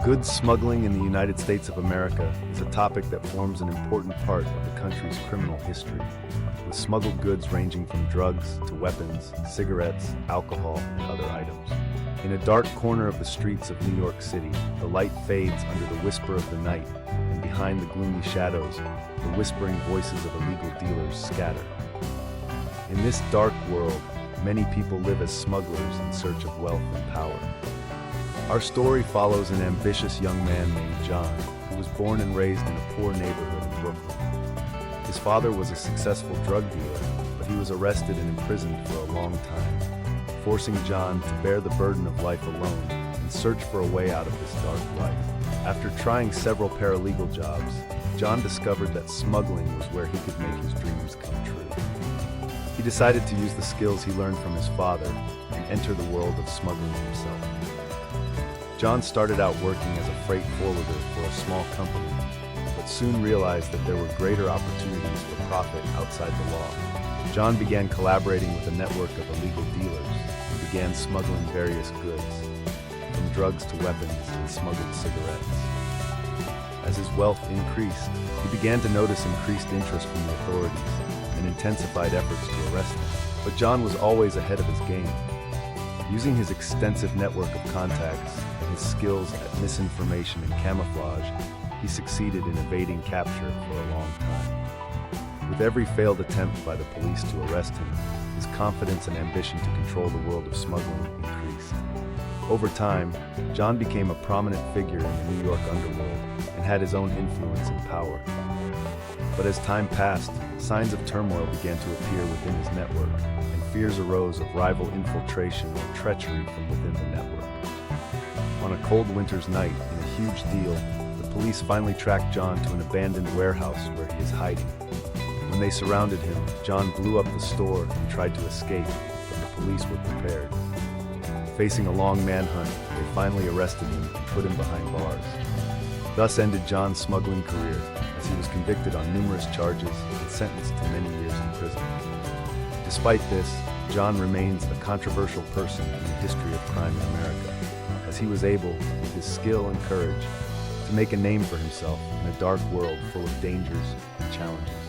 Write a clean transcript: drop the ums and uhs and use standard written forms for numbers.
Goods smuggling in the United States of America is a topic that forms an important part of the country's criminal history, with smuggled goods ranging from drugs to weapons, cigarettes, alcohol, and other items. In a dark corner of the streets of New York City, the light fades under the whisper of the night, and behind the gloomy shadows, the whispering voices of illegal dealers scatter. In this dark world, many people live as smugglers in search of wealth and power. Our story follows an ambitious young man named John, who was born and raised in a poor neighborhood in Brooklyn. His father was a successful drug dealer, but he was arrested and imprisoned for a long time, forcing John to bear the burden of life alone and search for a way out of this dark life. After trying several paralegal jobs, John discovered that smuggling was where he could make his dreams come true. He decided to use the skills he learned from his father and enter the world of smuggling himself. John started out working as a freight forwarder for a small company, but soon realized that there were greater opportunities for profit outside the law. John began collaborating with a network of illegal dealers and began smuggling various goods, from drugs to weapons and smuggled cigarettes. As his wealth increased, he began to notice increased interest from the authorities and intensified efforts to arrest him. But John was always ahead of his game. Using his extensive network of contacts and his skills at misinformation and camouflage, he succeeded in evading capture for a long time. With every failed attempt by the police to arrest him, his confidence and ambition to control the world of smuggling increased. Over time, John became a prominent figure in the New York underworld and had his own influence and power. But as time passed, signs of turmoil began to appear within his network, and fears arose of rival infiltration or treachery from within the network. On a cold winter's night, in a huge deal, the police finally tracked John to an abandoned warehouse where he is hiding. When they surrounded him, John blew up the store and tried to escape, but the police were prepared. Facing a long manhunt, they finally arrested him and put him behind bars. Thus ended John's smuggling career, as he was convicted on numerous charges and sentenced to many years in prison. Despite this, John remains a controversial person in the history of crime in America, as he was able, with his skill and courage, to make a name for himself in a dark world full of dangers and challenges.